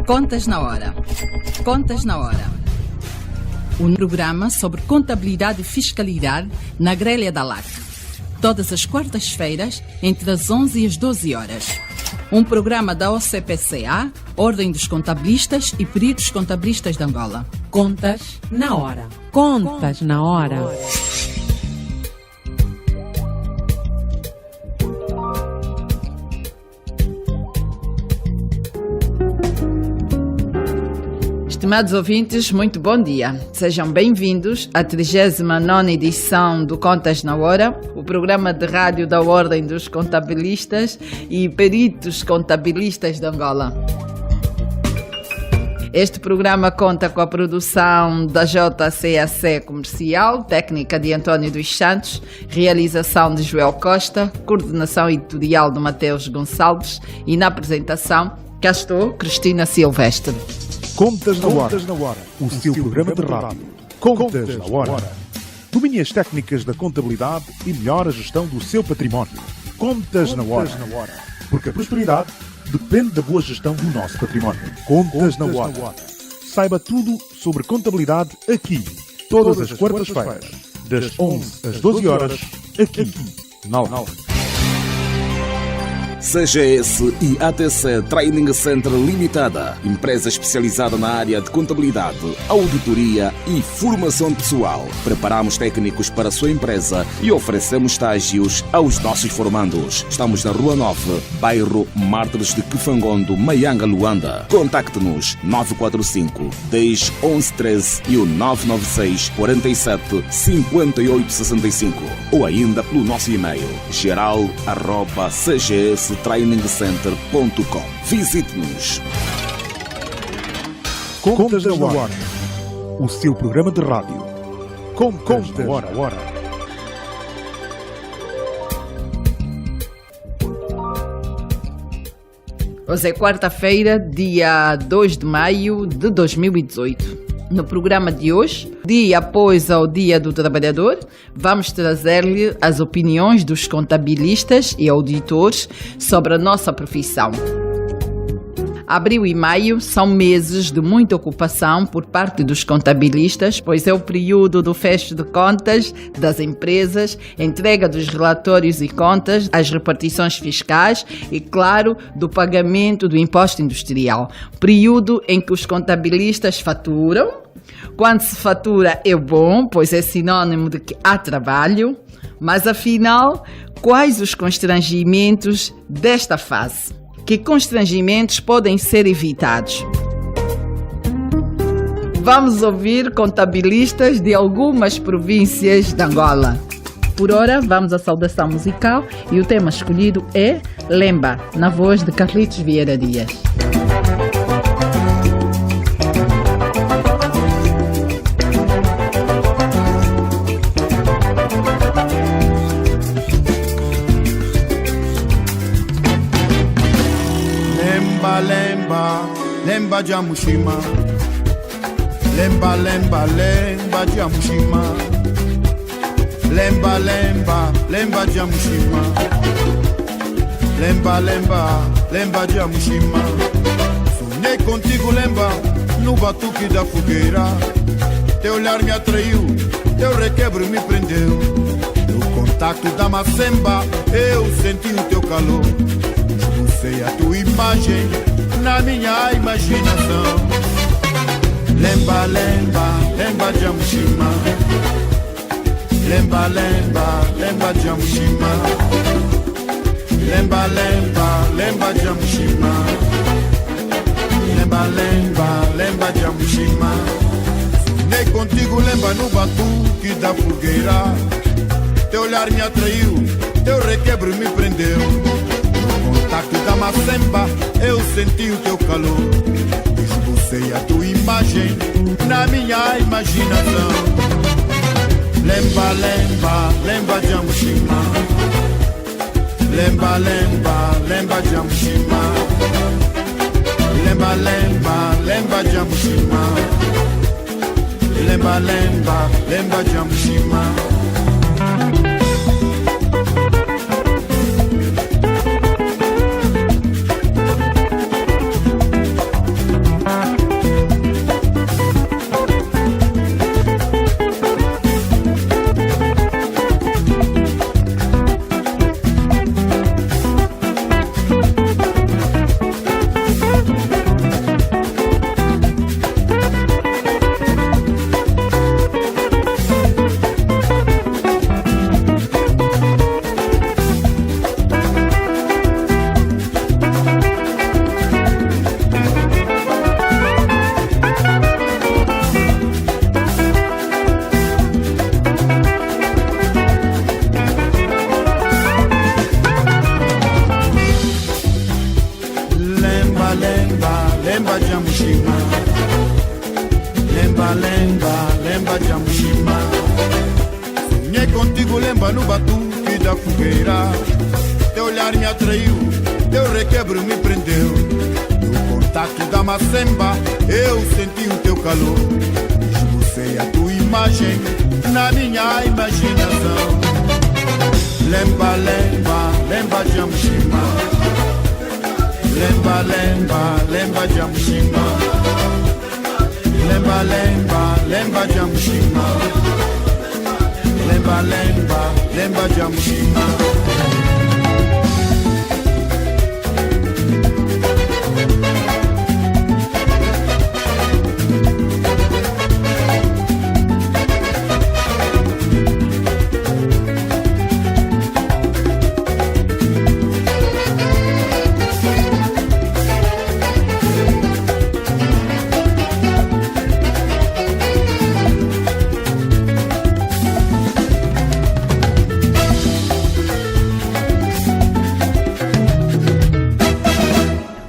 Contas na Hora. Contas na Hora. Um programa sobre contabilidade e fiscalidade na grelha da LAC. Todas as quartas-feiras, entre as 11 e as 12 horas. Um programa da OCPCA, Ordem dos Contabilistas e Peritos Contabilistas de Angola. Contas na Hora. Contas na Hora. Estimados ouvintes, muito bom dia. Sejam bem-vindos à 39ª edição do Contas na Hora, o programa de rádio da Ordem dos Contabilistas e Peritos Contabilistas de Angola. Este programa conta com a produção da JCAC Comercial, técnica de António dos Santos, realização de Joel Costa, coordenação editorial de Mateus Gonçalves e na apresentação, cá estou, Cristina Silvestre. Contas na Hora, o seu programa de rádio. Contas na Hora. Domine as técnicas da contabilidade e melhore a gestão do seu património. Contas na Hora. Porque a prosperidade depende da boa gestão do nosso património. Contas na Hora. Saiba tudo sobre contabilidade aqui, todas as quartas-feiras, das 11 às 12 horas, aqui, na LAC. CGS e ATC Training Center Limitada, empresa especializada na área de contabilidade, auditoria e formação pessoal. Preparamos técnicos para a sua empresa e oferecemos estágios aos nossos formandos. Estamos na Rua 9, bairro Mártires de Kifangondo, Maianga, Luanda. Contacte-nos 945 10 11 13 e o 996 47 5865 ou ainda pelo nosso e-mail geral@cgstrainingcenter.com. Visite-nos. Contas na Hora, o seu programa de rádio. Contas na Hora. Hoje é quarta-feira, dia 2 de maio de 2018. No programa de hoje, dia após o Dia do Trabalhador, vamos trazer-lhe as opiniões dos contabilistas e auditores sobre a nossa profissão. Abril e maio são meses de muita ocupação por parte dos contabilistas, pois é o período do fecho de contas das empresas, entrega dos relatórios e contas, as repartições fiscais e, claro, do pagamento do imposto industrial. Período em que os contabilistas faturam. Quando se fatura é bom, pois é sinônimo de que há trabalho, mas afinal, quais os constrangimentos desta fase? Que constrangimentos podem ser evitados? Vamos ouvir contabilistas de algumas províncias de Angola. Por ora, vamos à saudação musical e o tema escolhido é Lemba, na voz de Carlitos Vieira Dias. Lemba Jamushima, lemba Jamushima, lemba Jamushima, lemba Jamushima. Sonhei contigo, lemba, no batuque da fogueira. Teu olhar me atraiu, teu requebro me prendeu. No contato da macemba, eu senti o teu calor. Esbocei a tua imagem na minha imaginação. Lemba Jamushima, lemba Jamushima, lemba Jamushima, lemba Jamushima. Sonhei contigo, lemba, no batuque da fogueira. Teu olhar me atraiu, teu requebro me prendeu. Contato da macemba, eu senti o teu calor. Esbocei a tua imagem na minha imaginação. Lemba Jamushima, lemba Jamushima, lemba Jamushima, lemba Jamushima. lemba de Amushima. Sonhei contigo, lembra no batuque da fogueira. Teu olhar me atraiu, teu requebro me prendeu. No contato da macemba, eu senti o teu calor. Esbocei a tua imagem na minha imaginação. Lemba, lemba, lemba de Amushima. Lemba, lemba, lemba de Amushima. Lemba, lemba, lemba de Amushima. Lemba, lemba, lemba de Amushima.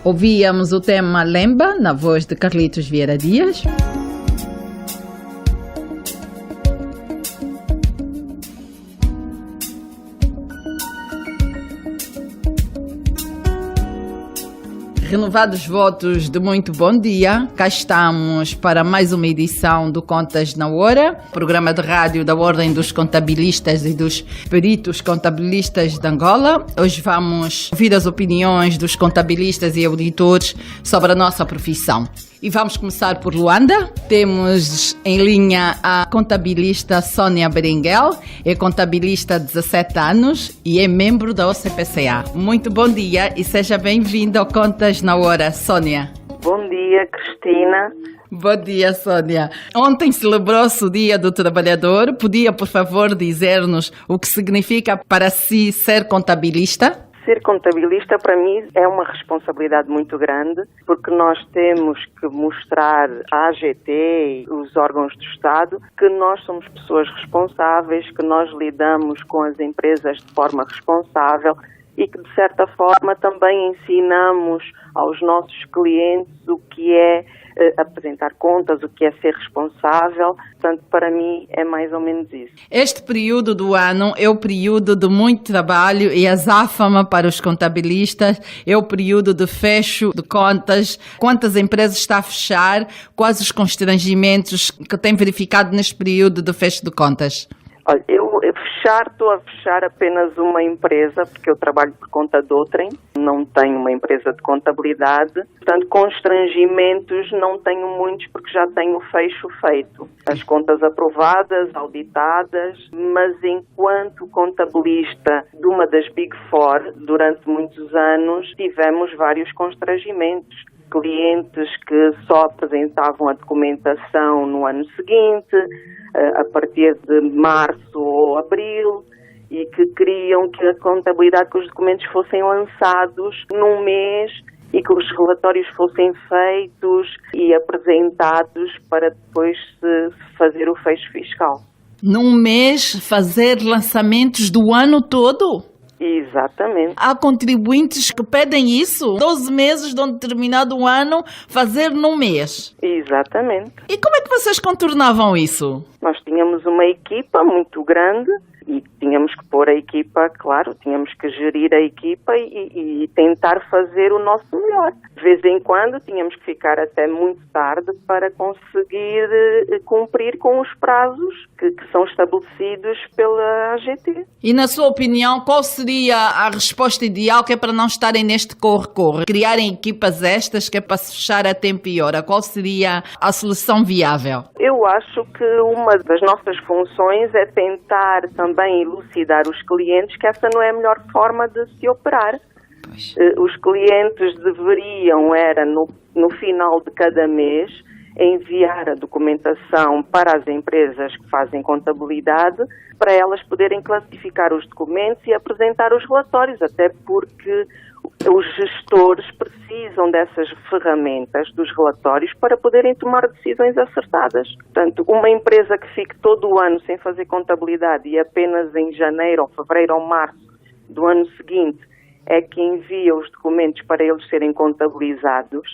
Ouvíamos o tema Lemba, na voz de Carlitos Vieira Dias. Renovados votos de muito bom dia, cá estamos para mais uma edição do Contas na Hora, programa de rádio da Ordem dos Contabilistas e dos Peritos Contabilistas de Angola. Hoje vamos ouvir as opiniões dos contabilistas e auditores sobre a nossa profissão. E vamos começar por Luanda. Temos em linha a contabilista Sónia Berenguel, é contabilista há 17 anos e é membro da OCPCA. Muito bom dia e seja bem-vinda ao Contas na Hora, Sónia. Bom dia, Cristina. Bom dia, Sónia. Ontem celebrou-se o Dia do Trabalhador. Podia, por favor, dizer-nos o que significa para si ser contabilista? Ser contabilista, para mim, é uma responsabilidade muito grande, porque nós temos que mostrar à AGT e os órgãos do Estado que nós somos pessoas responsáveis, que nós lidamos com as empresas de forma responsável e que, de certa forma, também ensinamos aos nossos clientes o que é apresentar contas, o que é ser responsável. Portanto, para mim é mais ou menos isso. Este período do ano é o período de muito trabalho e azáfama para os contabilistas, é o período de fecho de contas. Quantas empresas está a fechar? Quais os constrangimentos que tem verificado neste período de fecho de contas? Olha, estou a fechar apenas uma empresa, porque eu trabalho por conta de outrem, não tenho uma empresa de contabilidade, portanto constrangimentos não tenho muitos porque já tenho o fecho feito. As contas aprovadas, auditadas, mas enquanto contabilista de uma das Big Four, durante muitos anos, tivemos vários constrangimentos. Clientes que só apresentavam a documentação no ano seguinte, a partir de março ou abril, e que queriam que a contabilidade, que os documentos fossem lançados num mês e que os relatórios fossem feitos e apresentados para depois se fazer o fecho fiscal. Num mês fazer lançamentos do ano todo? Exatamente. Há contribuintes que pedem isso? 12 meses de um determinado ano, fazer num mês? Exatamente. E como é que vocês contornavam isso? Nós tínhamos uma equipa muito grande e tínhamos que pôr a equipa, claro, tínhamos que gerir a equipa e tentar fazer o nosso melhor. De vez em quando tínhamos que ficar até muito tarde para conseguir cumprir com os prazos que são estabelecidos pela AGT. E na sua opinião, qual seria a resposta ideal que é para não estarem neste corre-corre? Criarem equipas estas que é para se fechar a tempo e hora. Qual seria a solução viável? Eu acho que uma das nossas funções é tentar também elucidar os clientes que essa não é a melhor forma de se operar. Pois. Os clientes deveriam, no final de cada mês, enviar a documentação para as empresas que fazem contabilidade, para elas poderem classificar os documentos e apresentar os relatórios, até porque os gestores precisam dessas ferramentas dos relatórios para poderem tomar decisões acertadas. Portanto, uma empresa que fique todo o ano sem fazer contabilidade e apenas em janeiro, ou fevereiro ou março do ano seguinte é que envia os documentos para eles serem contabilizados,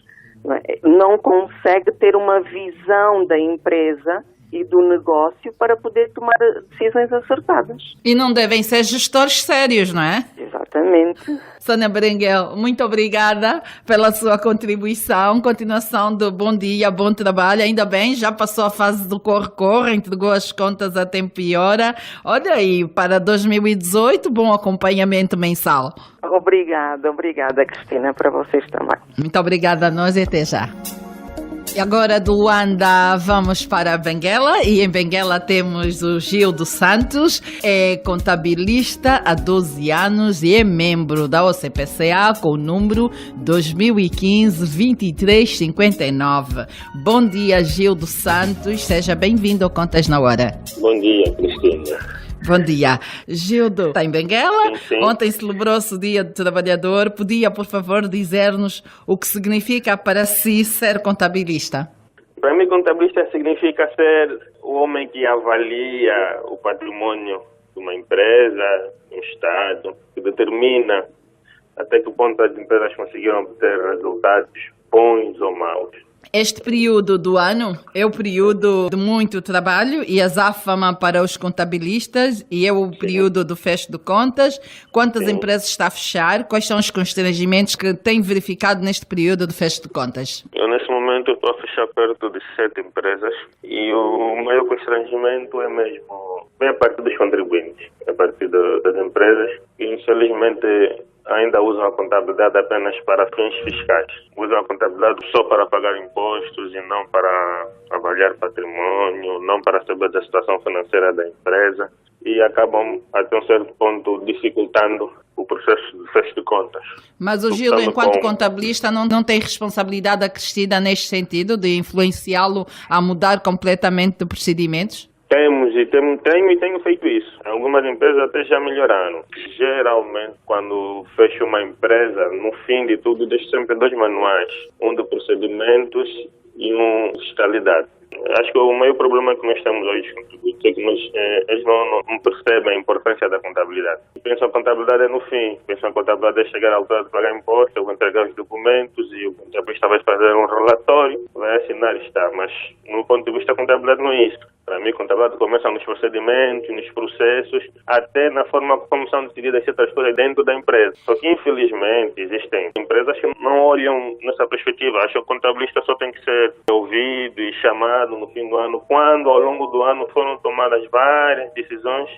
não consegue ter uma visão da empresa e do negócio para poder tomar decisões acertadas. E não devem ser gestores sérios, não é? Exatamente. Sônia Berenguel, muito obrigada pela sua contribuição. Continuação de bom dia, bom trabalho. Ainda bem, já passou a fase do corre-corre, entregou as contas a tempo e hora. Olha aí, para 2018, bom acompanhamento mensal. Obrigada, Cristina, para vocês também. Muito obrigada a nós e até já. E agora do Luanda vamos para Benguela, e em Benguela temos o Gil dos Santos, é contabilista há 12 anos e é membro da OCPCA com o número 2015-2359. Bom dia, Gil dos Santos, seja bem-vindo ao Contas na Hora. Bom dia, Cristina. Bom dia. Gildo, está em Benguela? Sim. Ontem celebrou-se o Dia do Trabalhador. Podia, por favor, dizer-nos o que significa para si ser contabilista? Para mim, contabilista significa ser o homem que avalia o patrimônio de uma empresa, um Estado, que determina até que ponto as empresas conseguiram obter resultados bons ou maus. Este período do ano é o período de muito trabalho e azáfama para os contabilistas, e é o período do fecho de contas. Quantas empresas está a fechar? Quais são os constrangimentos que tem verificado neste período de fecho de contas? Eu, nesse momento, estou a fechar perto de 7 empresas e o maior constrangimento é mesmo a partir dos contribuintes, a partir das empresas que, infelizmente, ainda usam a contabilidade apenas para fins fiscais. Usam a contabilidade só para pagar impostos e não para avaliar patrimônio, não para saber da situação financeira da empresa, e acabam, até um certo ponto, dificultando o processo de fecho de contas. Mas o Gil, enquanto contabilista, não tem responsabilidade acrescida neste sentido, de influenciá-lo a mudar completamente de procedimentos? Tenho feito isso. Algumas empresas até já melhoraram. Geralmente, quando fecho uma empresa, no fim de tudo, deixo sempre 2 manuais. Um de procedimentos e um de fiscalidade. Acho que o maior problema que nós temos hoje é que eles não percebem a importância da contabilidade. Pensam a contabilidade é no fim. Pensam a contabilidade é chegar à altura de pagar imposto, eu vou entregar os documentos e o contabilista vai fazer um relatório, vai assinar e está. Mas, no ponto de vista da contabilidade, não é isso. Para mim, a contabilidade começa nos procedimentos, nos processos, até na forma como são decididas certas coisas dentro da empresa. Só que, infelizmente, existem empresas que não olham nessa perspectiva. Acham que o contabilista só tem que ser ouvido e chamado no fim do ano, quando, ao longo do ano, foram tomadas várias decisões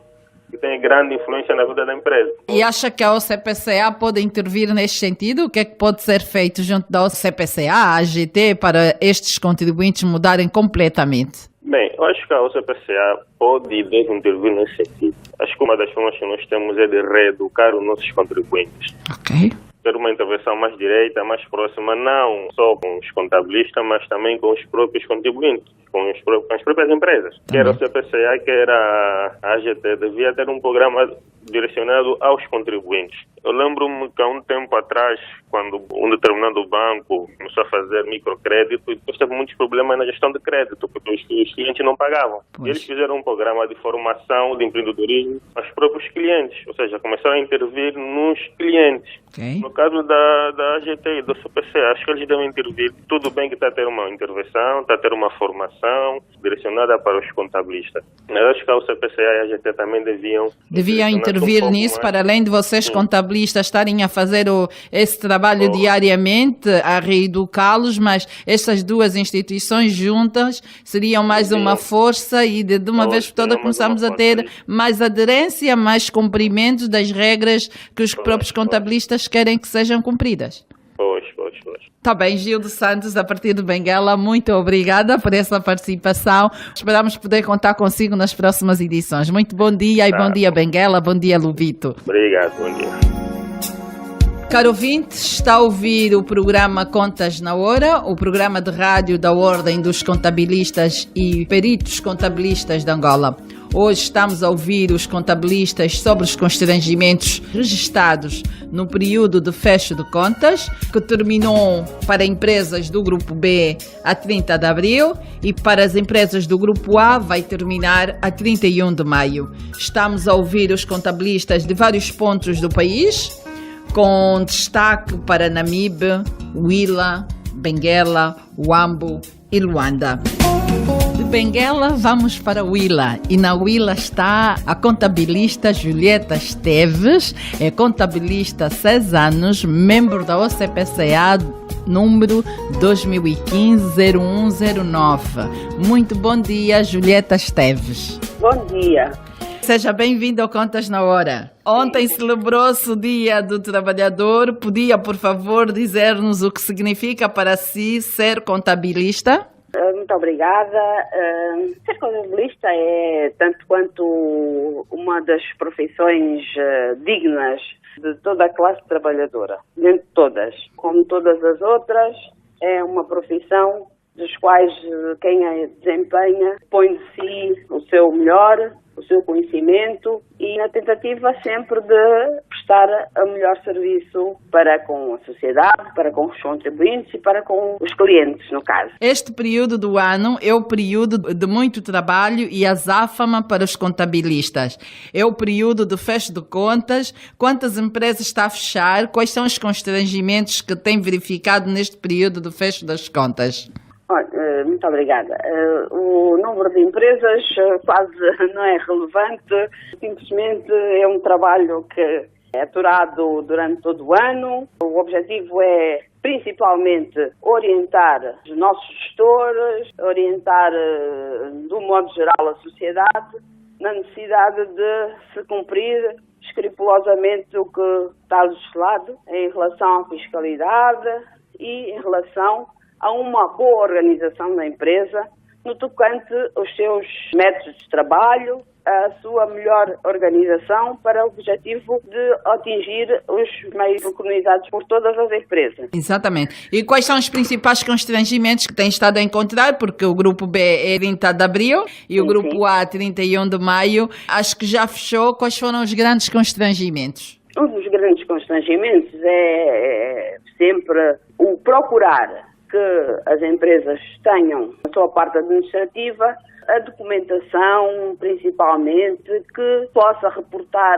que têm grande influência na vida da empresa. E acha que a OCPCA pode intervir neste sentido? O que é que pode ser feito junto da OCPCA, a AGT, para estes contribuintes mudarem completamente? Bem, eu acho que a OCPCA pode e deve intervir nesse sentido. Acho que uma das formas que nós temos é de reeducar os nossos contribuintes. Ok. Ter uma intervenção mais direita, mais próxima, não só com os contabilistas, mas também com os próprios contribuintes, com as próprias empresas. Quer a CPCA, quer a AGT, devia ter um programa direcionado aos contribuintes. Eu lembro-me que há um tempo atrás, quando um determinado banco começou a fazer microcrédito, e depois teve muitos problemas na gestão de crédito, porque os clientes não pagavam. E eles fizeram um programa de formação de empreendedorismo aos próprios clientes, ou seja, começaram a intervir nos clientes. Okay. No caso da AGT e do CPC, acho que eles devem intervir. Tudo bem que está a ter uma intervenção, está a ter uma formação direcionada para os contabilistas. Mas acho que a CPC e a AGT também deviam intervir nisso, para além de vocês contabilistas estarem a fazer esse trabalho diariamente, a reeducá-los, mas essas duas instituições juntas seriam mais uma força e de uma vez por todas começamos a ter mais aderência, mais cumprimentos das regras que os próprios contabilistas querem que sejam cumpridas. Pois. Está bem, Gil dos Santos, a partir de Benguela, muito obrigada por essa participação. Esperamos poder contar consigo nas próximas edições. Muito bom dia e bom dia Benguela, bom dia Lubito. Obrigado, bom dia. Caro ouvinte, está a ouvir o programa Contas na Hora, o programa de rádio da Ordem dos Contabilistas e Peritos Contabilistas de Angola. Hoje estamos a ouvir os contabilistas sobre os constrangimentos registados no período de fecho de contas, que terminou para empresas do Grupo B a 30 de abril e para as empresas do Grupo A vai terminar a 31 de maio. Estamos a ouvir os contabilistas de vários pontos do país, com destaque para Namibe, Huila, Benguela, Huambo e Luanda. Benguela, vamos para Huila. E na Huila está a contabilista Julieta Esteves, é contabilista há 6 anos, membro da OCPCA, número 2015-0109. Muito bom dia, Julieta Esteves. Bom dia. Seja bem-vindo ao Contas na Hora. Ontem celebrou-se o Dia do Trabalhador. Podia, por favor, dizer-nos o que significa para si ser contabilista? Muito obrigada. Ser contabilista é tanto quanto uma das profissões dignas de toda a classe trabalhadora, dentro de todas. Como todas as outras, é uma profissão dos quais quem a desempenha põe de si o seu melhor, o seu conhecimento e na tentativa sempre de prestar o melhor serviço para com a sociedade, para com os contribuintes e para com os clientes, no caso. Este período do ano é o período de muito trabalho e azáfama para os contabilistas. É o período de fecho de contas. Quantas empresas está a fechar? Quais são os constrangimentos que tem verificado neste período de fecho das contas? Muito obrigada. O número de empresas quase não é relevante, simplesmente é um trabalho que é aturado durante todo o ano. O objetivo é principalmente orientar os nossos gestores, orientar do modo geral a sociedade na necessidade de se cumprir escrupulosamente o que está legislado em relação à fiscalidade e em relação a uma boa organização da empresa no tocante aos seus métodos de trabalho, a sua melhor organização para o objetivo de atingir os meios preconizados por todas as empresas. Exatamente. E quais são os principais constrangimentos que tem estado a encontrar? Porque o grupo B é 30 de abril e o grupo A 31 de maio. Acho que já fechou. Quais foram os grandes constrangimentos? Um dos grandes constrangimentos é sempre o procurar que as empresas tenham a sua parte administrativa, a documentação principalmente, que possa reportar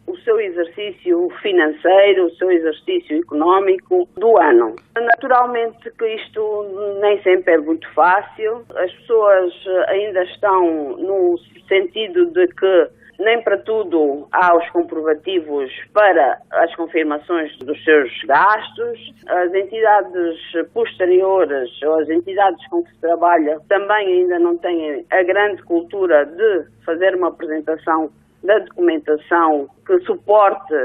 o seu exercício financeiro, o seu exercício económico do ano. Naturalmente que isto nem sempre é muito fácil, as pessoas ainda estão no sentido de que nem para tudo há os comprovativos para as confirmações dos seus gastos. As entidades posteriores ou as entidades com que se trabalha também ainda não têm a grande cultura de fazer uma apresentação da documentação que suporte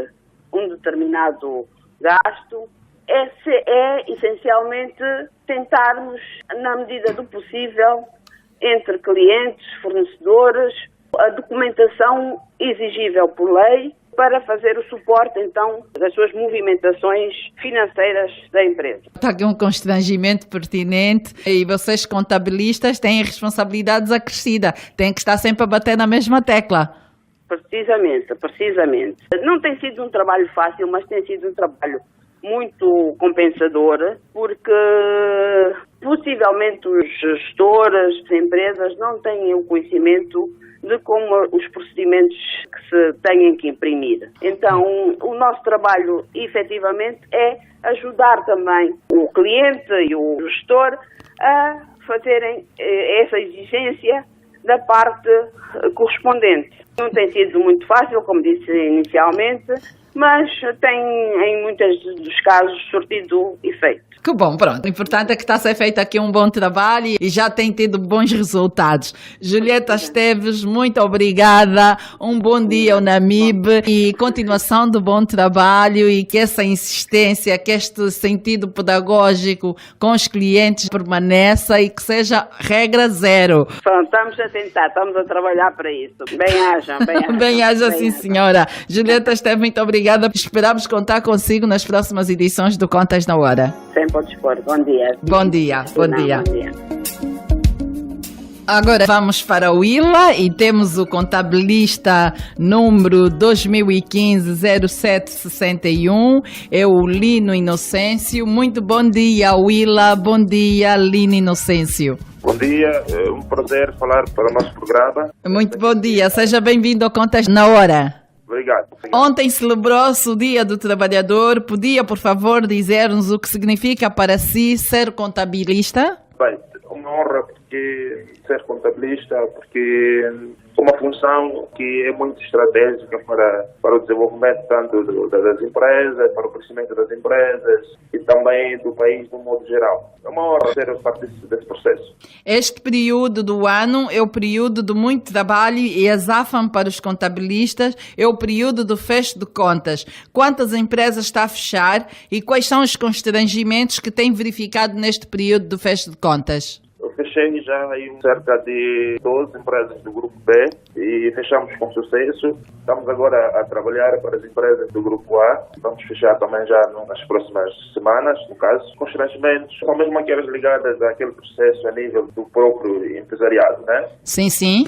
um determinado gasto. É essencialmente tentarmos, na medida do possível, entre clientes, fornecedores, a documentação exigível por lei para fazer o suporte, então, das suas movimentações financeiras da empresa. Está aqui um constrangimento pertinente e vocês, contabilistas, têm responsabilidades acrescidas. Têm que estar sempre a bater na mesma tecla. Precisamente. Não tem sido um trabalho fácil, mas tem sido um trabalho muito compensador, porque possivelmente os gestores, as empresas não têm o conhecimento de como os procedimentos que se têm que imprimir. Então, o nosso trabalho, efetivamente, é ajudar também o cliente e o gestor a fazerem essa exigência da parte correspondente. Não tem sido muito fácil, como disse inicialmente, mas tem, em muitos dos casos, surtido efeito. Que bom, pronto. O importante é que está a ser feito aqui um bom trabalho e já tem tido bons resultados. Julieta Esteves, muito obrigada. Um bom dia ao NAMIB e continuação de bom trabalho e que essa insistência, que este sentido pedagógico com os clientes permaneça e que seja regra zero. Pronto, estamos a tentar, estamos a trabalhar para isso. Bem-haja. Bem-haja, sim, senhora. Julieta Esteves, muito obrigada. Esperamos contar consigo nas próximas edições do Contas na Hora. Sempre ao dispor. Bom dia. Bom dia. Agora vamos para o Huila e temos o contabilista número 2015-0761, é o Lino Inocêncio. Muito bom dia, Huila. Bom dia, Lino Inocêncio. Bom dia, é um prazer falar para o nosso programa. Muito bom dia, seja bem-vindo ao Contas na Hora. Obrigado. Ontem celebrou-se o Dia do Trabalhador. Podia, por favor, dizer-nos o que significa para si ser contabilista? Bem, uma honra que ser contabilista, porque é uma função que é muito estratégica para o desenvolvimento tanto das empresas, para o crescimento das empresas e também do país de um modo geral. É uma honra ser parte desse processo. Este período do ano é o período de muito trabalho e azafam para os contabilistas, é o período do fecho de contas. Quantas empresas está a fechar e quais são os constrangimentos que tem verificado neste período do fecho de contas? Eu fechei já aí cerca de 12 empresas do Grupo B e fechamos com sucesso. Estamos agora a trabalhar para as empresas do Grupo A. Vamos fechar também já nas próximas semanas, no caso. Constrangimentos são mesmo aquelas ligadas àquele processo a nível do próprio empresariado, né? Sim, sim.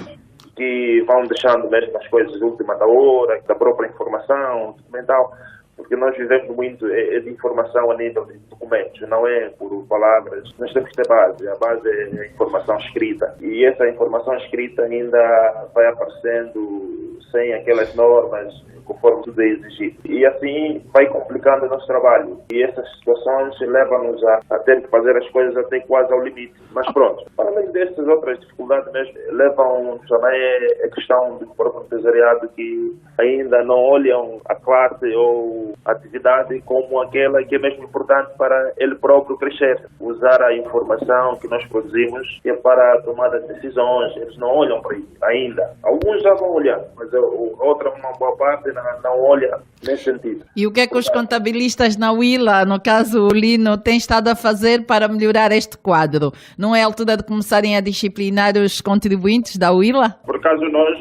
Que vão deixando mesmo as coisas de última da hora, da própria informação documental. Porque nós vivemos muito de informação a nível de documentos, não é por palavras. Nós temos que ter base, a base é a informação escrita. E essa informação escrita ainda vai aparecendo sem aquelas normas, conforme tudo é exigido. E assim vai complicando o nosso trabalho. E essas situações levam-nos a ter que fazer as coisas até quase ao limite. Mas pronto, para além dessas outras dificuldades mesmo, levam-nos também a questão do próprio empresariado que ainda não olham a classe ou a atividade como aquela que é mesmo importante para ele próprio crescer. Usar a informação que nós produzimos é para a tomada de decisões. Eles não olham para isso ainda. Alguns já vão olhar, mas a outra, uma boa parte, não olha nesse sentido. E o que é que os contabilistas na Willa, no caso o Lino, têm estado a fazer para melhorar este quadro? Não é a altura de começarem a disciplinar os contribuintes da Willa? Por acaso nós,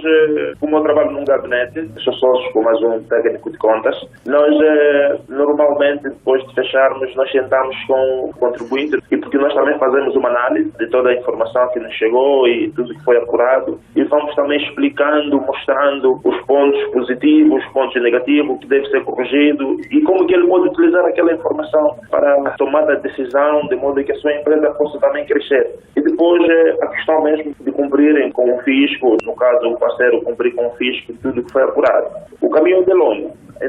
como eu trabalho num gabinete, sou sócio com mais um técnico de contas, nós normalmente depois de fecharmos nós sentamos com o contribuinte e porque nós também fazemos uma análise de toda a informação que nos chegou e tudo que foi apurado e vamos também explicando, mostrando os pontos positivos, os pontos negativos, o que deve ser corrigido e como que ele pode utilizar aquela informação para a tomada de decisão, de modo que a sua empresa possa também crescer. E depois a questão mesmo de cumprirem com o fisco, no caso o parceiro cumprir com o fisco tudo que foi apurado. O caminho ainda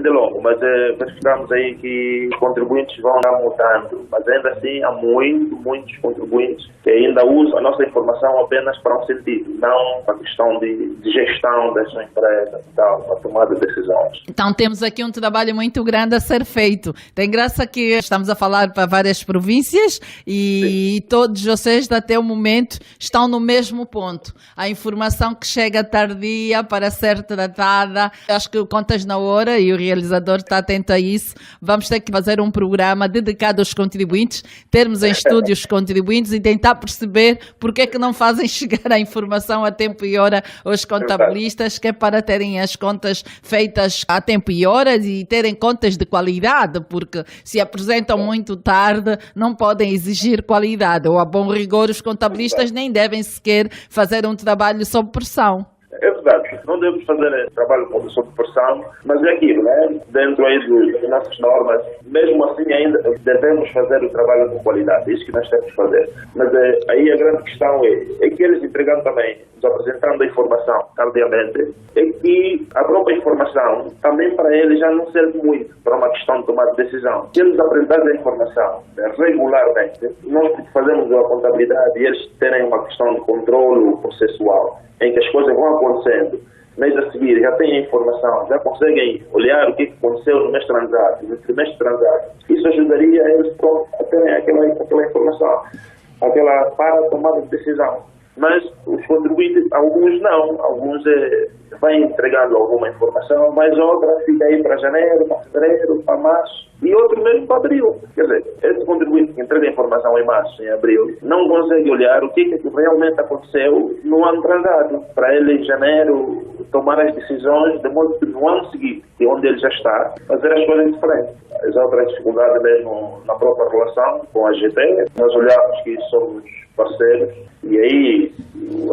é longo, mas verificamos aí que os contribuintes vão mudando, mas ainda assim há muitos contribuintes que ainda usam a nossa informação apenas para um sentido, não para a questão de gestão da sua empresa e tal, para tomada de decisões. Então temos aqui um trabalho muito grande a ser feito. Tem graça que estamos a falar para várias províncias e todos vocês até o momento estão no mesmo ponto. A informação que chega tardia para ser tratada, acho que Contas na Hora e o realizador está atento a isso, vamos ter que fazer um programa dedicado aos contribuintes, termos em estúdio os contribuintes e tentar perceber porque é que não fazem chegar a informação a tempo e hora aos contabilistas, que é para terem as contas feitas a tempo e hora e terem contas de qualidade, porque se apresentam muito tarde não podem exigir qualidade, ou a bom rigor os contabilistas nem devem sequer fazer um trabalho sob pressão. É verdade, não devemos fazer trabalho sob pressão, mas é aquilo, né? Dentro aí das nossas normas, mesmo assim ainda devemos fazer o trabalho com qualidade, é isso que nós temos que fazer. Mas aí a grande questão é que eles entregando também, nos apresentando a informação tardiamente, é que a própria informação também para eles já não serve muito para uma questão de tomar decisão. Se eles apresentarem a informação regularmente, nós fazemos a contabilidade e eles terem uma questão de controle processual, em que as coisas vão acontecendo, mês a seguir já têm a informação, já conseguem olhar o que aconteceu no mês transato, no trimestre transato. Isso ajudaria eles a terem aquela informação, para a tomada de decisão. Mas os contribuintes, alguns não, alguns vai entregando alguma informação, mas outra fica aí para janeiro, para fevereiro, para março e outro mesmo para abril. Quer dizer, esse contribuinte que entrega a informação em março, em abril, não consegue olhar o que realmente aconteceu no ano transato, para ele em janeiro tomar as decisões de modo que no ano seguinte, que é onde ele já está, fazer as coisas diferentes. As outras dificuldades mesmo na própria relação com a GT, nós olhamos que somos parceiros e aí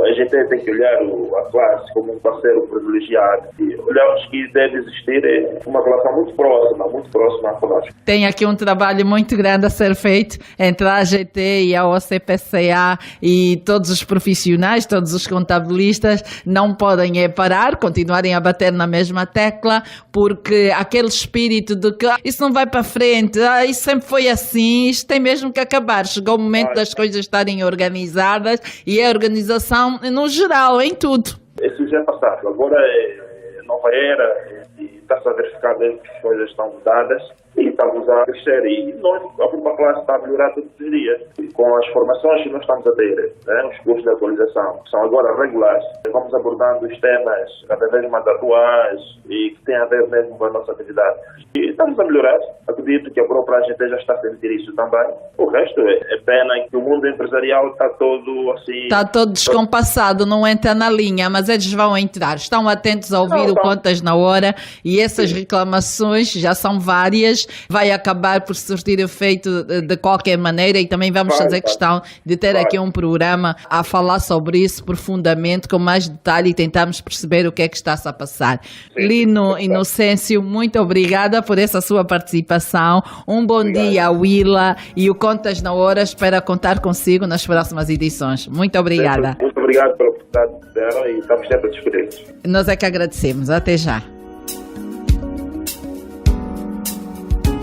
a GT tem que olhar a classe como um parceiro privilegiado e olhamos que deve existir uma relação muito próxima conosco. Tem aqui um trabalho muito grande a ser feito entre a AGT e a OCPCA e todos os profissionais, todos os contabilistas não podem parar, continuarem a bater na mesma tecla, porque aquele espírito de que isso não vai para frente, isso sempre foi assim, isto tem mesmo que acabar, chegou o momento das coisas estarem organizadas e a organização no geral, em tudo. Isso já é passado. Agora é nova era e está-se a verificar mesmo que as coisas estão mudadas e estamos a crescer. E nós, a própria classe, está a melhorar todos os dias. E com as formações que nós estamos a ter, os cursos de atualização, que são agora regulares, vamos abordando os temas cada vez mais atuais e que têm a ver mesmo com a nossa atividade. E estamos a melhorar. Acredito que a própria AGT já está a sentir isso também. O resto é pena que o mundo empresarial está todo assim... Está todo descompassado, não entra na linha, mas eles vão entrar. Estão atentos a ouvir o Contas na Hora e essas reclamações já são várias. Vai acabar por surtir efeito de qualquer maneira e também vamos fazer questão de ter aqui um programa a falar sobre isso profundamente, com mais detalhe e tentarmos perceber o que é que está-se a passar. Lino Inocêncio, muito obrigada por essa sua participação. Um bom dia à Willa e o Contas na Hora espera contar consigo nas próximas edições. Muito obrigada. Muito obrigado pela oportunidade dela e estamos sempre a discutir. Nós é que agradecemos. Até já.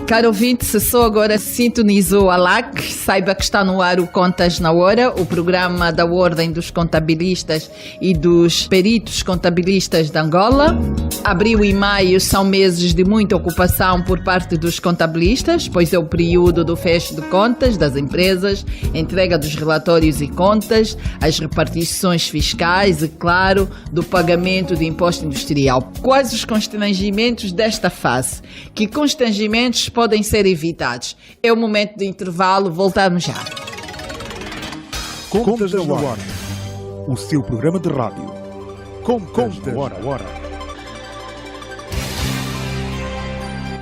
Caro ouvinte, se só agora sintonizou a LAC, saiba que está no ar o Contas na Hora, o programa da Ordem dos Contabilistas e dos Peritos Contabilistas de Angola. Abril e maio são meses de muita ocupação por parte dos contabilistas, pois é o período do fecho de contas das empresas, entrega dos relatórios e contas, as repartições fiscais e, claro, do pagamento de imposto industrial. Quais os constrangimentos desta fase? Que constrangimentos podem ser evitados? É o momento de intervalo, voltamos já. Contas na Hora, o seu programa de rádio. Contas na Hora.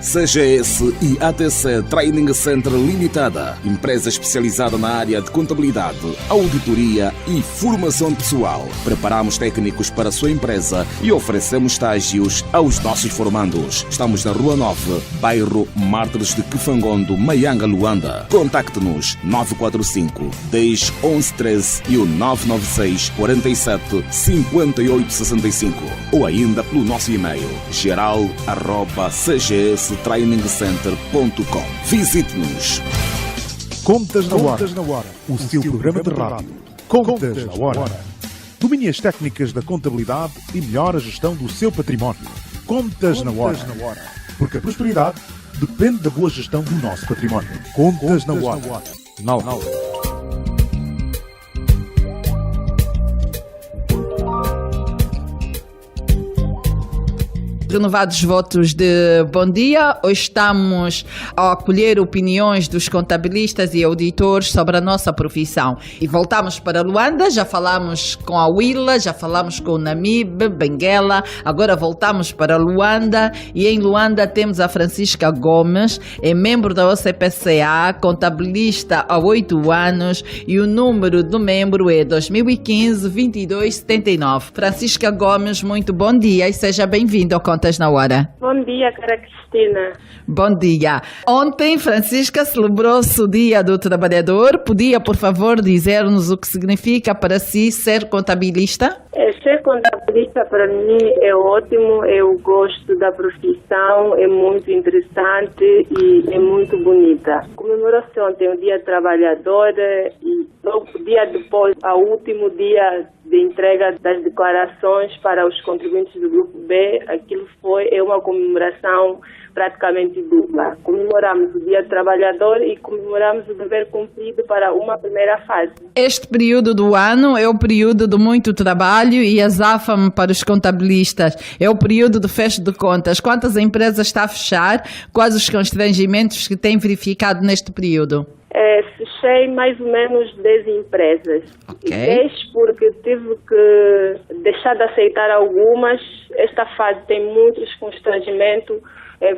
CGS e ATC Training Center Limitada, empresa especializada na área de contabilidade, auditoria e formação pessoal. Preparamos técnicos para a sua empresa e oferecemos estágios aos nossos formandos. Estamos na Rua 9, bairro Mártires de Kifangondo, Maianga, Luanda. Contacte-nos 945 10 11 13 e o 996 47 58 65 ou ainda pelo nosso e-mail geral@cgstrainingcenter.com. Visite-nos. Contas na Hora, o seu programa de rádio. Contas na Hora. Domine as técnicas da contabilidade e melhore a gestão do seu património. Contas na Hora. Porque a prosperidade depende da boa gestão do nosso património. Contas na Hora. Não. Renovados votos de bom dia. Hoje estamos a acolher opiniões dos contabilistas e auditores sobre a nossa profissão. E voltamos para Luanda, já falamos com a Willa, já falamos com o Namibe, Benguela, agora voltamos para Luanda e em Luanda temos a Francisca Gomes, é membro da OCPCA, contabilista há 8 anos e o número do membro é 2015-2279. Francisca Gomes, muito bom dia e seja bem-vinda ao Contas na Hora. Bom dia, cara Cristina. Bom dia. Ontem, Francisca, celebrou-se o Dia do Trabalhador. Podia, por favor, dizer-nos o que significa para si ser contabilista? Ser contabilista para mim é ótimo, eu gosto da profissão, é muito interessante e é muito bonita. A comemoração tem o Dia do Trabalhador e logo o dia depois, o último dia de entrega das declarações para os contribuintes do Grupo B, aquilo é uma comemoração praticamente dupla. Comemoramos o Dia do Trabalhador e comemoramos o dever cumprido para uma primeira fase. Este período do ano é o período de muito trabalho e azáfame para os contabilistas. É o período de fecho de contas. Quantas empresas está a fechar? Quais os constrangimentos que tem verificado neste período? Fechei mais ou menos 10 empresas. Okay. 10 porque tive que deixar de aceitar algumas. Esta fase tem muitos constrangimentos,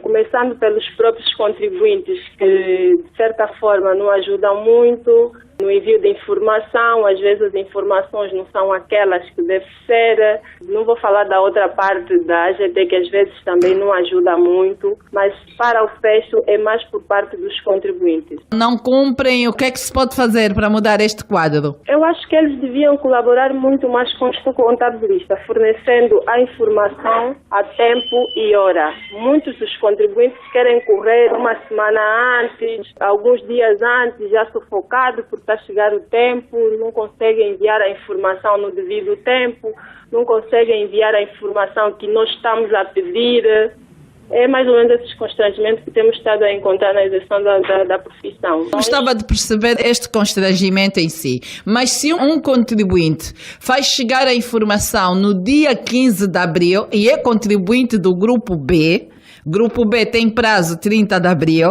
começando pelos próprios contribuintes, que de certa forma não ajudam muito no envio de informação. Às vezes as informações não são aquelas que devem ser. Não vou falar da outra parte da AGT, que às vezes também não ajuda muito, mas para o fecho é mais por parte dos contribuintes. Não cumprem, o que é que se pode fazer para mudar este quadro? Eu acho que eles deviam colaborar muito mais com o contabilista, fornecendo a informação a tempo e hora. Muitos dos contribuintes querem correr uma semana antes, alguns dias antes, já sufocado, porque está a chegar o tempo, não conseguem enviar a informação no devido tempo, não conseguem enviar a informação que nós estamos a pedir. É mais ou menos esses constrangimentos que temos estado a encontrar na exerção da profissão. Gostava de perceber este constrangimento em si, mas se um contribuinte faz chegar a informação no dia 15 de abril e é contribuinte do Grupo B tem prazo 30 de abril,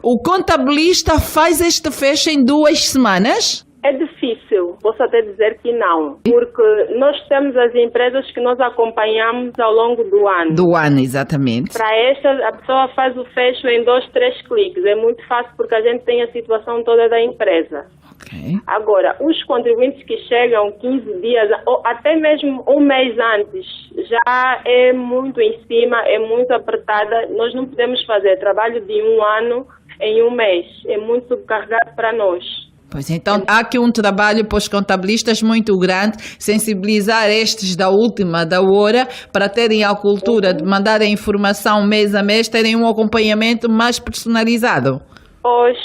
o contabilista faz este fecho em 2 semanas? É difícil, posso até dizer que não, porque nós temos as empresas que nós acompanhamos ao longo do ano. Do ano, exatamente. Para estas, a pessoa faz o fecho em 2, 3 cliques. É muito fácil porque a gente tem a situação toda da empresa. Okay. Agora, os contribuintes que chegam 15 dias, ou até mesmo um mês antes, já é muito em cima, é muito apertada. Nós não podemos fazer trabalho de 1 ano em 1 mês. É muito subcarregado para nós. Pois então, há aqui um trabalho para os contabilistas muito grande, sensibilizar estes da última da hora para terem a cultura de mandar a informação mês a mês, terem um acompanhamento mais personalizado. Pois.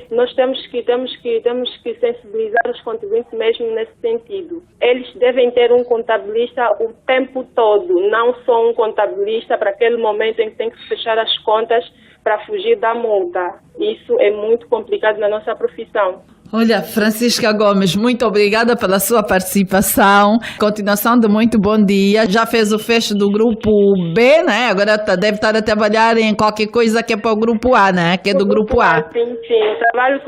Nós temos que sensibilizar os contribuintes mesmo nesse sentido. Eles devem ter um contabilista o tempo todo, não só um contabilista para aquele momento em que tem que fechar as contas para fugir da multa. Isso é muito complicado na nossa profissão. Olha, Francisca Gomes, muito obrigada pela sua participação. Continuação de muito bom dia. Já fez o fecho do grupo B, né? Agora deve estar a trabalhar em qualquer coisa que é para o grupo A, né? Que é do grupo A. Sim, o trabalho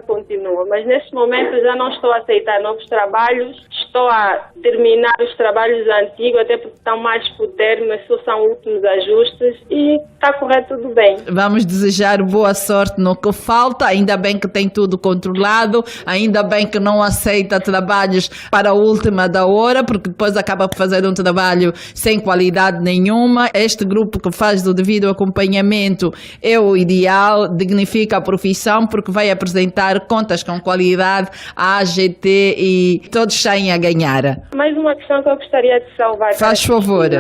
continua. Mas neste momento já não estou a aceitar novos trabalhos. Estou a terminar os trabalhos antigos, até porque estão mais por termo, esses são últimos ajustes e está a correr tudo bem. Vamos desejar boa sorte no que falta, ainda bem que tem tudo controlado, ainda bem que não aceita trabalhos para a última da hora, porque depois acaba por fazer um trabalho sem qualidade nenhuma. Este grupo que faz o devido acompanhamento é o ideal, dignifica a profissão, porque vai apresentar contas com qualidade à AGT e todos saem a ganhar. Mais uma questão que eu gostaria de salvar. Faz favor.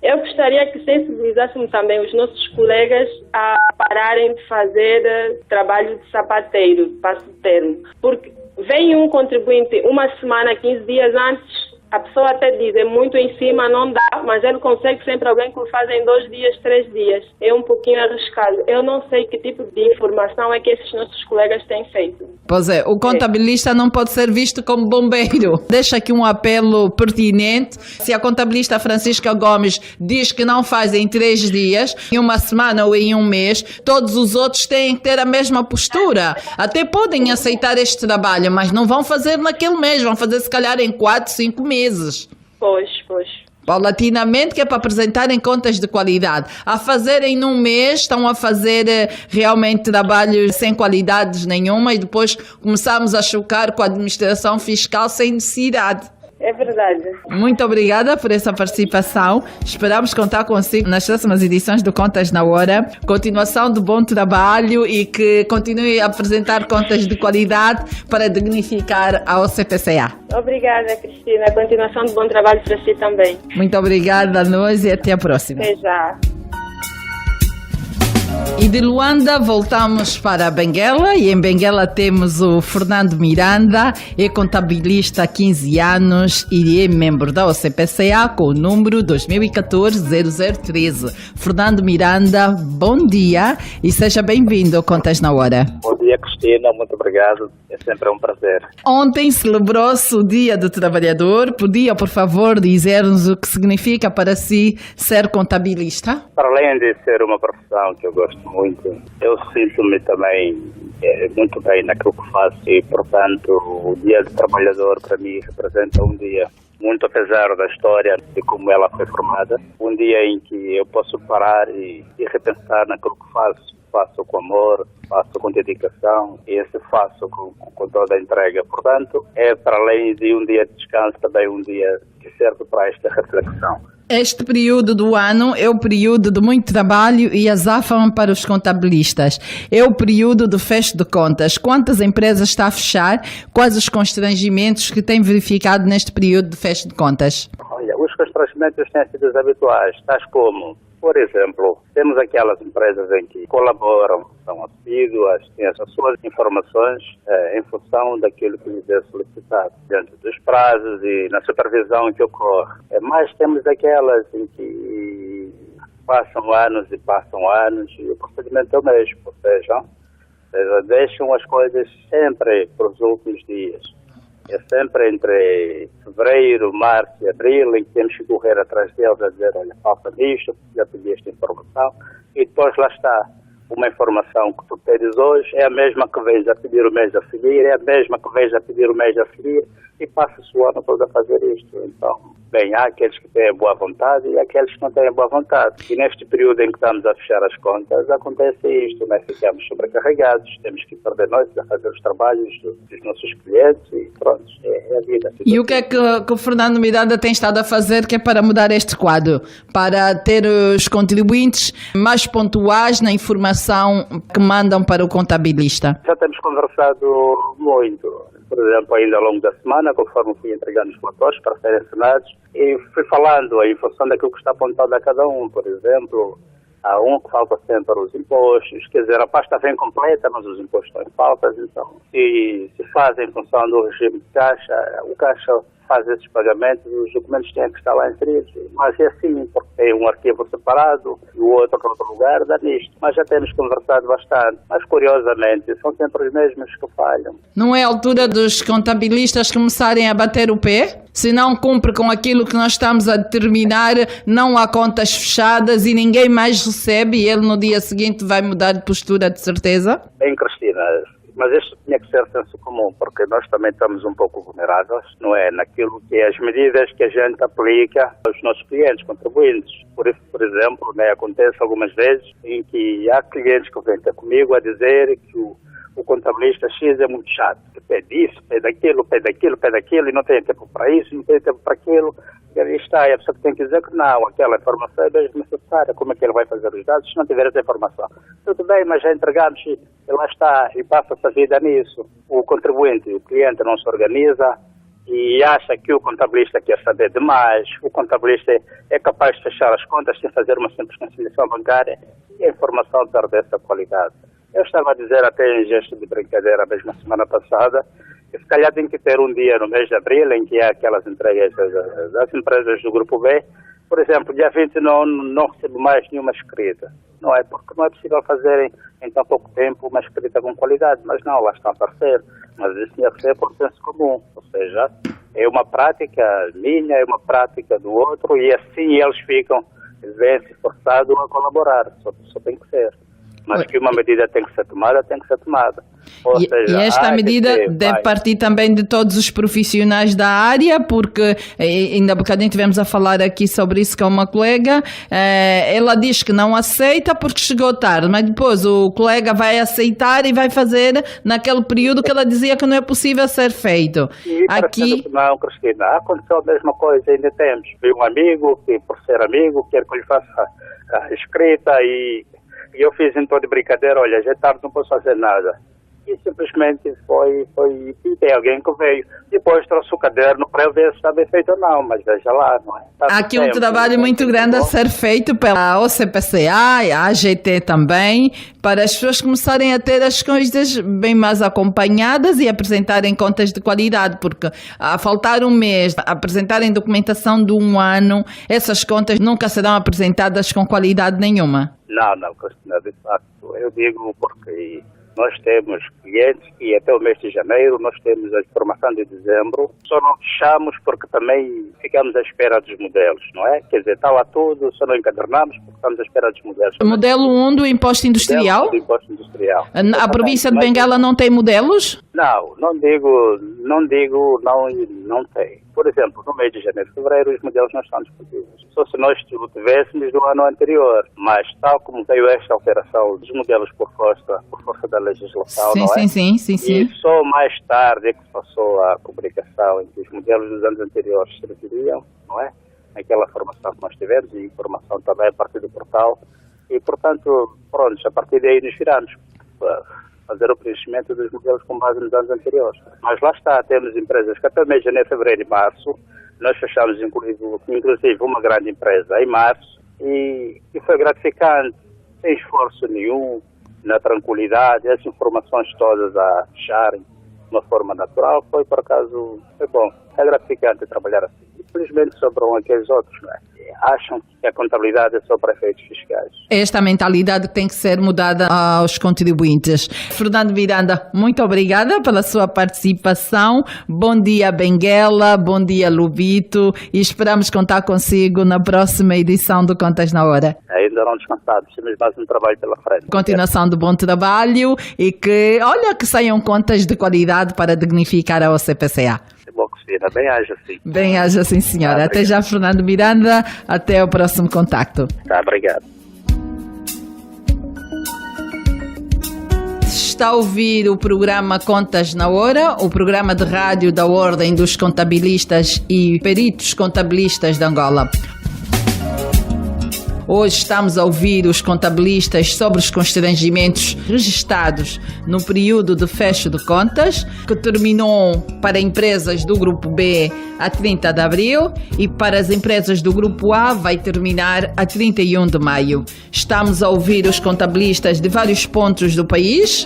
Eu gostaria que sensibilizássemos também os nossos colegas a pararem de fazer trabalho de sapateiro, passo termo. Porque vem um contribuinte 1 semana, 15 dias antes, a pessoa até diz, é muito em cima, não dá, mas ele consegue sempre alguém que o faz em 2 dias, 3 dias. É um pouquinho arriscado. Eu não sei que tipo de informação é que esses nossos colegas têm feito. Pois é, o contabilista não pode ser visto como bombeiro. Deixa aqui um apelo pertinente. Se a contabilista Francisca Gomes diz que não faz em 3 dias, em 1 semana ou em 1 mês, todos os outros têm que ter a mesma postura. Até podem aceitar este trabalho, mas não vão fazer naquele mês, vão fazer se calhar em 4, 5 meses. Pois. Paulatinamente, que é para apresentarem contas de qualidade. A fazerem num mês, estão a fazer realmente trabalhos sem qualidades nenhuma e depois começamos a chocar com a administração fiscal sem necessidade. É verdade. Muito obrigada por essa participação. Esperamos contar consigo nas próximas edições do Contas na Hora. Continuação de bom trabalho e que continue a apresentar contas de qualidade para dignificar a OCPCA. Obrigada, Cristina. Continuação de bom trabalho para si também. Muito obrigada a nós e até a próxima. Até já. E de Luanda voltamos para Benguela e em Benguela temos o Fernando Miranda, é contabilista há 15 anos e é membro da OCPCA com o número 2014-0013. Fernando Miranda, bom dia e seja bem-vindo ao Contas na Hora. Bom dia, Cristina, muito obrigado, é sempre um prazer. Ontem celebrou-se o Dia do Trabalhador, podia por favor dizer-nos o que significa para si ser contabilista? Para além de ser uma profissão que eu gosto muito, eu sinto-me também muito bem naquilo que faço e, portanto, o Dia do Trabalhador para mim representa um dia, muito apesar da história de como ela foi formada, um dia em que eu posso parar e repensar naquilo que faço com amor, faço com dedicação e esse faço com toda a entrega. Portanto, é para além de um dia de descanso, também um dia que serve para esta reflexão. Este período do ano é o período de muito trabalho e azáfama para os contabilistas. É o período do fecho de contas. Quantas empresas está a fechar? Quais os constrangimentos que tem verificado neste período de fecho de contas? Olha, os constrangimentos têm sido habituais, tais como Por exemplo, temos aquelas empresas em que colaboram, são assíduas, têm as suas informações em função daquilo que lhes é solicitado, dentro dos prazos e na supervisão que ocorre. Mas temos aquelas em que passam anos e o procedimento é o mesmo, ou seja, deixam as coisas sempre para os últimos dias. É sempre entre fevereiro, março e abril em que temos que correr atrás deles a dizer, olha, falta disto, já pedi esta informação, e depois lá está. Uma informação que tu pedes hoje é a mesma que vens a pedir o mês a seguir, é a mesma que vens a pedir o mês a seguir, e passa-se o ano todo a fazer isto. Então, bem, há aqueles que têm boa vontade e há aqueles que não têm boa vontade. E neste período em que estamos a fechar as contas, acontece isto, nós ficamos sobrecarregados, temos que perder noites a fazer os trabalhos dos nossos clientes e pronto, é a vida. E o que é que o Fernando Miranda tem estado a fazer que é para mudar este quadro? Para ter os contribuintes mais pontuais na informação que mandam para o contabilista? Já temos conversado muito. Por exemplo, ainda ao longo da semana, conforme fui entregando os relatórios para serem assinados, e fui falando em função daquilo que está apontado a cada um. Por exemplo, há um que falta sempre os impostos, quer dizer, a pasta vem completa, mas os impostos estão em faltas, então, se fazem em função do regime de caixa, o caixa faz esses pagamentos, os documentos têm que estar lá inseridos, mas é assim, porque tem um arquivo separado e o outro em outro lugar, dá nisto. Mas já temos conversado bastante, mas curiosamente são sempre os mesmos que falham. Não é a altura dos contabilistas começarem a bater o pé? Se não cumpre com aquilo que nós estamos a determinar, não há contas fechadas e ninguém mais recebe e ele no dia seguinte vai mudar de postura de certeza? Bem, Cristina, mas isto tinha que ser senso comum, porque nós também estamos um pouco vulneráveis, não é? Naquilo que é as medidas que a gente aplica aos nossos clientes, contribuintes. Por isso, por exemplo, né, acontece algumas vezes em que há clientes que vêm ter comigo a dizer que o contabilista X é muito chato, que pede isso, pede aquilo, e não tem tempo para isso, não tem tempo para aquilo. E aí está, e a pessoa que tem que dizer que não, aquela informação é mesmo necessária, como é que ele vai fazer os dados se não tiver essa informação? Tudo bem, mas já entregamos e lá está, e passa-se a vida nisso. O contribuinte, o cliente não se organiza e acha que o contabilista quer saber demais, o contabilista é capaz de fechar as contas sem fazer uma simples conciliação bancária e a informação perde essa qualidade. Eu estava a dizer até em gesto de brincadeira, mesmo semana passada, que se calhar tem que ter um dia no mês de abril em que há aquelas entregas das empresas do Grupo B. Por exemplo, dia 20 não recebo mais nenhuma escrita. Não é porque não é possível fazer em tão pouco tempo uma escrita com qualidade, mas não, lá estão a aparecer. Mas isso tinha que ser por senso comum, ou seja, é uma prática minha, é uma prática do outro e assim eles ficam, vêm-se forçados a colaborar, só tem que ser. Mas que uma medida tem que ser tomada, tem que ser tomada. Ou seja, e esta medida deve partir também de todos os profissionais da área, porque ainda há bocadinho estivemos a falar aqui sobre isso com uma colega, ela diz que não aceita porque chegou tarde, mas depois o colega vai aceitar e vai fazer naquele período que ela dizia que não é possível ser feito. E aqui... Não, Cristina, aconteceu a mesma coisa, ainda temos. Vi um amigo que, por ser amigo, quer que eu lhe faça a escrita e eu fiz em toda brincadeira, olha, já é tarde, não posso fazer nada. E simplesmente foi e tem alguém que veio. Depois trouxe o caderno para eu ver se está bem feito ou não, mas veja lá, não é? Há aqui um trabalho muito grande a ser feito pela OCPCA e a AGT também, para as pessoas começarem a ter as coisas bem mais acompanhadas e apresentarem contas de qualidade, porque a faltar um mês, apresentarem documentação de um ano, essas contas nunca serão apresentadas com qualidade nenhuma. Não, Cristina, de facto, eu digo porque nós temos clientes que até o mês de janeiro nós temos a informação de dezembro, só não fechamos porque também ficamos à espera dos modelos, não é? Quer dizer, está lá tudo, só não encadernamos porque estamos à espera dos modelos. Modelo 1 do imposto industrial? Do imposto industrial. A província de Benguela não tem modelos? Não tem. Por exemplo, no mês de janeiro e fevereiro os modelos não estão disponíveis. Só se nós o tivéssemos do ano anterior. Mas tal como veio esta alteração dos modelos por força da legislação, não é? Sim. E só mais tarde é que se passou a publicação em que os modelos dos anos anteriores serviriam, não é? Aquela formação que nós tivemos e informação também a partir do portal. E, portanto, pronto, a partir daí nos viramos fazer o preenchimento dos modelos com base nos anos anteriores. Mas lá está, temos empresas que até o mês de janeiro, fevereiro e março, nós fechamos inclusive uma grande empresa em março, e foi gratificante, sem esforço nenhum, na tranquilidade, as informações todas a fecharem de uma forma natural, foi bom, é gratificante trabalhar assim. Infelizmente sobram aqueles outros, não é? Acham que a contabilidade é só para efeitos fiscais. Esta mentalidade tem que ser mudada aos contribuintes. Fernando Miranda, muito obrigada pela sua participação. Bom dia, Benguela. Bom dia, Lubito. E esperamos contar consigo na próxima edição do Contas na Hora. Ainda não descansados, temos mais um trabalho pela frente. Continuação de bom trabalho e que saiam contas de qualidade para dignificar a OCPCA. Bem-haja sim. Bem-haja sim, senhora. Até já, Fernando Miranda. Até o próximo contacto. Obrigado. Está a ouvir o programa Contas na Hora, o programa de rádio da Ordem dos Contabilistas e Peritos Contabilistas de Angola. Hoje estamos a ouvir os contabilistas sobre os constrangimentos registados no período de fecho de contas, que terminou para empresas do Grupo B a 30 de abril e para as empresas do Grupo A vai terminar a 31 de maio. Estamos a ouvir os contabilistas de vários pontos do país,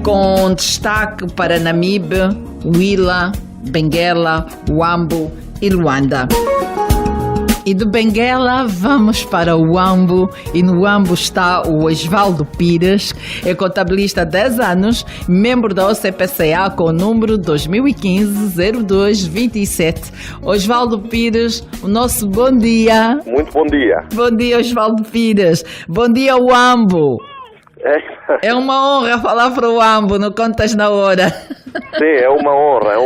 com destaque para Namibe, Huila, Benguela, Huambo e Luanda. E de Benguela vamos para o Huambo, e no Huambo está o Osvaldo Pires, é contabilista há 10 anos, membro da OCPCA com o número 2015-0227. Osvaldo Pires, o nosso bom dia. Muito bom dia. Bom dia, Osvaldo Pires. Bom dia, Huambo. É uma honra falar para o Huambo no Contas na Hora. Sim, é uma honra.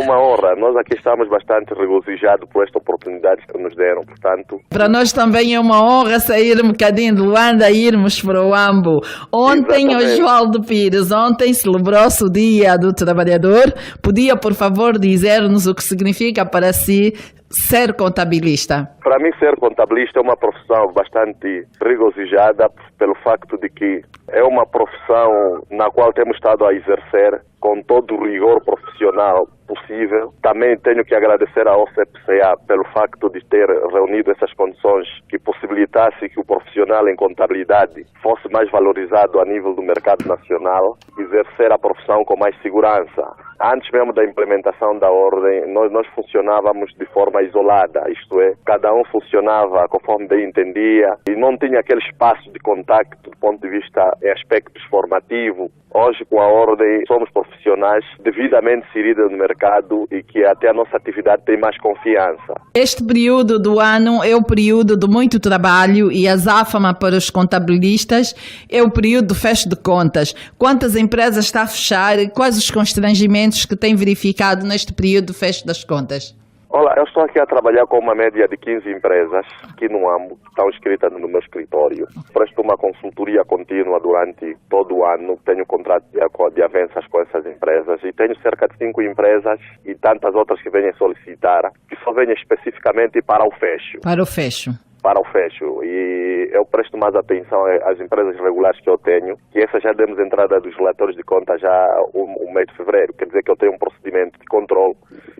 Nós aqui estamos bastante regozijados por esta oportunidade que nos deram, portanto... Para nós também é uma honra sair um bocadinho de Luanda e irmos para o Huambo. Ontem, Osvaldo Pires, celebrou-se o Dia do Trabalhador. Podia, por favor, dizer-nos o que significa para si ser contabilista? Para mim, ser contabilista é uma profissão bastante regozijada pelo facto de que é uma profissão na qual temos estado a exercer com todo o rigor profissional possível. Também tenho que agradecer à OCPCA pelo facto de ter reunido essas condições que possibilitasse que o profissional em contabilidade fosse mais valorizado a nível do mercado nacional, exercer a profissão com mais segurança. Antes mesmo da implementação da ordem, nós funcionávamos de forma isolada, isto é, cada um funcionava conforme bem entendia e não tinha aquele espaço de contacto do ponto de vista em aspectos formativos. Hoje, com a ordem, somos profissionais devidamente inseridos no mercado e que até a nossa atividade tem mais confiança. Este período do ano é o período de muito trabalho e a azáfama para os contabilistas é o período do fecho de contas. Quantas empresas está a fechar e quais os constrangimentos que tem verificado neste período do fecho das contas? Olá, eu estou aqui a trabalhar com uma média de 15 empresas aqui no Huambo, que estão inscritas no meu escritório. Presto uma consultoria contínua durante todo o ano, tenho contrato de avanças com essas empresas e tenho cerca de 5 empresas e tantas outras que venham solicitar, que só venham especificamente para o fecho. Para o fecho. Para o fecho, e eu presto mais atenção às empresas regulares que eu tenho, que essas já demos entrada dos relatórios de conta já o mês de fevereiro, quer dizer que eu tenho um procedimento de controle,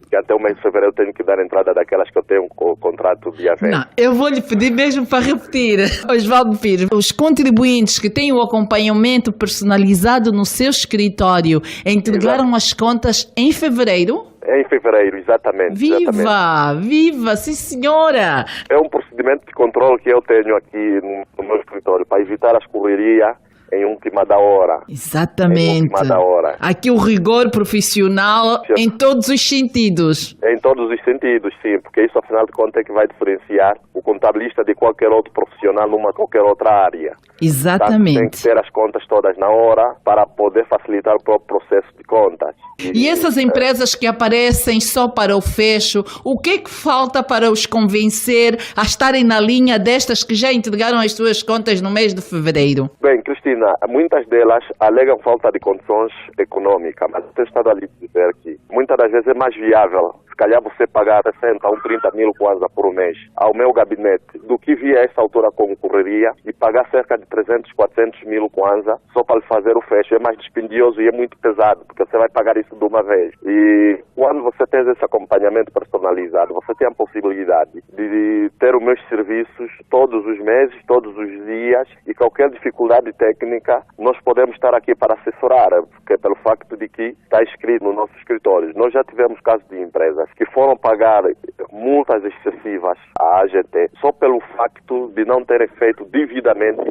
que até o mês de fevereiro eu tenho que dar entrada daquelas que eu tenho um contrato de avanço. Não, eu vou lhe pedir mesmo para repetir, Osvaldo Pires, os contribuintes que têm o acompanhamento personalizado no seu escritório entregaram as contas em fevereiro? Em fevereiro, exatamente. Viva, sim senhora! É um procedimento de controle que eu tenho aqui no meu escritório, para evitar as correrias em última da hora. Exatamente. Em última da hora. Aqui o rigor profissional em todos os sentidos. Em todos os sentidos, sim, porque isso, afinal de contas, é que vai diferenciar o contabilista de qualquer outro profissional numa qualquer outra área. Exatamente. Tem que ter as contas todas na hora para poder facilitar o próprio processo de contas. E essas empresas que aparecem só para o fecho, o que é que falta para os convencer a estarem na linha destas que já entregaram as suas contas no mês de fevereiro? Bem, Cristina, muitas delas alegam falta de condições econômicas, mas eu tenho estado ali a dizer que muitas das vezes é mais viável calhar você pagar 60 ou 30 mil kwanza por mês ao meu gabinete, do que via essa altura concorreria e pagar cerca de 300, 400 mil kwanza só para lhe fazer o fecho. É mais dispendioso e é muito pesado, porque você vai pagar isso de uma vez. E quando você tem esse acompanhamento personalizado, você tem a possibilidade de ter os meus serviços todos os meses, todos os dias, e qualquer dificuldade técnica nós podemos estar aqui para assessorar, porque pelo facto de que está escrito no nosso escritório. Nós já tivemos casos de empresas que foram pagar multas excessivas à AGT só pelo facto de não terem feito devidamente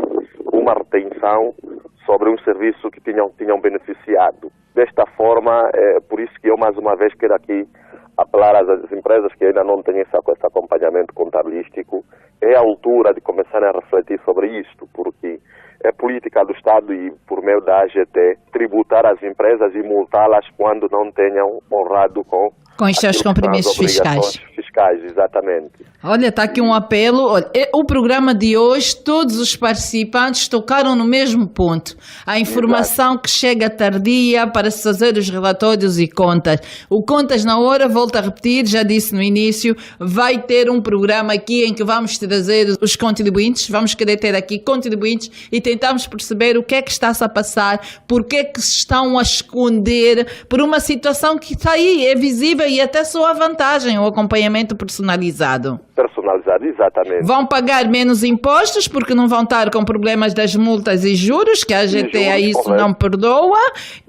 uma retenção sobre um serviço que tinham beneficiado. Desta forma, é por isso que eu mais uma vez quero aqui apelar às empresas que ainda não têm esse acompanhamento contabilístico. É a altura de começarem a refletir sobre isto, porque é política do Estado e, por meio da AGT, tributar as empresas e multá-las quando não tenham honrado com os seus compromissos fiscais. Exatamente. Olha, está aqui um apelo. Olha, o programa de hoje, todos os participantes tocaram no mesmo ponto. A informação que chega tardia para se fazer os relatórios e contas. O Contas na Hora, volto a repetir, já disse no início, vai ter um programa aqui em que vamos trazer os contribuintes, vamos querer ter aqui contribuintes e tentamos perceber o que é que está-se a passar, porque é que se estão a esconder por uma situação que está aí, é visível e até só a vantagem, o acompanhamento personalizado. Personalizado, exatamente. Vão pagar menos impostos porque não vão estar com problemas das multas e juros, que a AGT a isso não perdoa,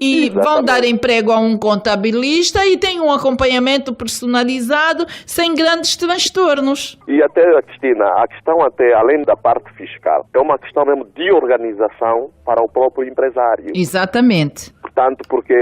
e vão dar emprego a um contabilista e tem um acompanhamento personalizado sem grandes transtornos. E até, Cristina, a questão até, além da parte fiscal, é uma questão mesmo de organização para o próprio empresário. Exatamente. Portanto, porque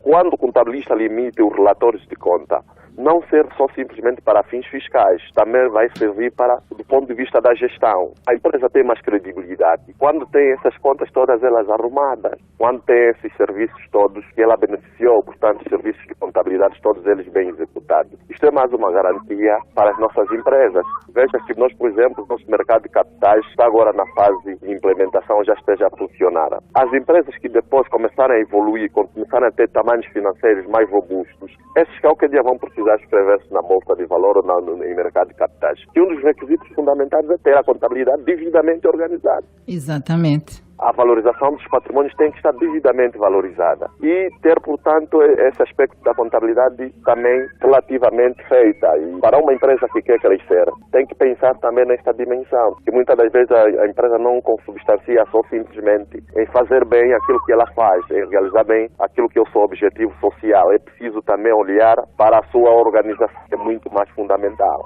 quando o contabilista limita os relatórios de conta, não serve só simplesmente para fins fiscais, também vai servir do ponto de vista da gestão. A empresa tem mais credibilidade quando tem essas contas todas elas arrumadas, quando tem esses serviços todos que ela beneficiou, portanto, serviços de contabilidade todos eles bem executados. Isto é mais uma garantia para as nossas empresas. Veja que nós, por exemplo, nosso mercado de capitais está agora na fase de implementação, já esteja a funcionar. As empresas que depois começarem a evoluir, começarem a ter tamanhos financeiros mais robustos, esses que qualquer dia vão precisar inscrever-se na bolsa de valor ou em mercado de capitais. E um dos requisitos fundamentais é ter a contabilidade devidamente organizada. Exatamente. A valorização dos patrimônios tem que estar devidamente valorizada e ter, portanto, esse aspecto da contabilidade também relativamente feita. E para uma empresa que quer crescer, tem que pensar também nesta dimensão, que muitas das vezes a empresa não consubstancia só simplesmente em fazer bem aquilo que ela faz, em realizar bem aquilo que é o seu objetivo social. É preciso também olhar para a sua organização, que é muito mais fundamental.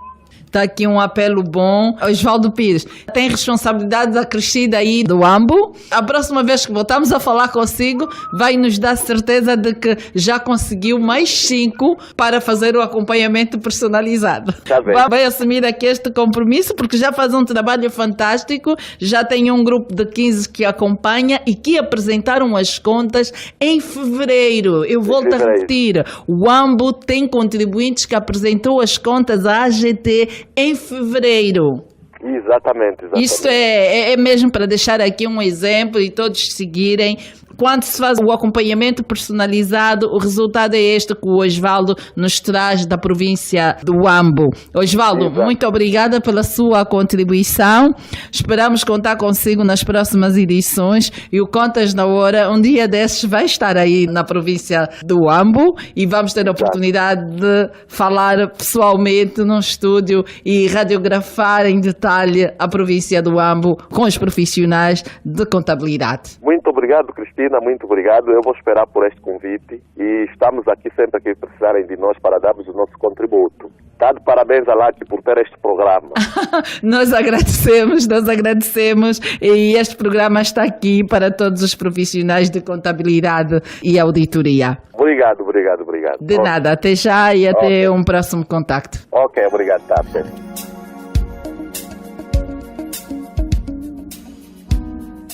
Está aqui um apelo bom. Osvaldo Pires, tem responsabilidade acrescida aí do AMBO. A próxima vez que voltamos a falar consigo, vai nos dar certeza de que já conseguiu mais 5 para fazer o acompanhamento personalizado. Tá bem. Vai assumir aqui este compromisso, porque já faz um trabalho fantástico, já tem um grupo de 15 que acompanha e que apresentaram as contas em fevereiro. Eu volto a repetir, o AMBO tem contribuintes que apresentou as contas à AGT em fevereiro. Exatamente. Isto é mesmo para deixar aqui um exemplo e todos seguirem. Quando se faz o acompanhamento personalizado, o resultado é este que o Osvaldo nos traz da província do Ambo. Osvaldo, muito obrigada pela sua contribuição. Esperamos contar consigo nas próximas edições e o Contas na Hora, um dia desses, vai estar aí na província do Ambo e vamos ter a oportunidade de falar pessoalmente num estúdio e radiografar em detalhe a província do Ambo com os profissionais de contabilidade. Muito obrigado, Cristina. Muito obrigado. Eu vou esperar por este convite e estamos aqui sempre que precisarem de nós para darmos o nosso contributo. Está de parabéns a LAC por ter este programa. Nós agradecemos e este programa está aqui para todos os profissionais de contabilidade e auditoria. Obrigado. De nada, até já e até um próximo contacto. Ok, obrigado. Tá,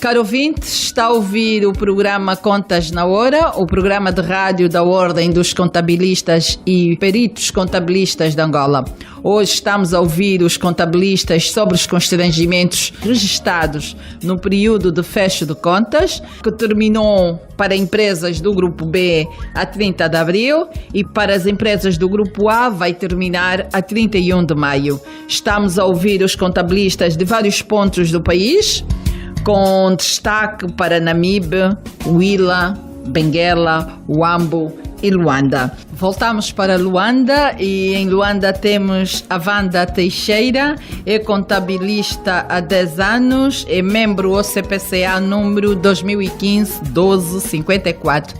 Caro ouvinte, está a ouvir o programa Contas na Hora, o programa de rádio da Ordem dos Contabilistas e Peritos Contabilistas de Angola. Hoje estamos a ouvir os contabilistas sobre os constrangimentos registados no período de fecho de contas, que terminou para empresas do Grupo B a 30 de abril e para as empresas do Grupo A vai terminar a 31 de maio. Estamos a ouvir os contabilistas de vários pontos do país, com destaque para Namibe, Huila, Benguela, Huambo e Luanda. Voltamos para Luanda e em Luanda temos a Wanda Teixeira, é contabilista há 10 anos, é membro OCPCA número 2015-1254.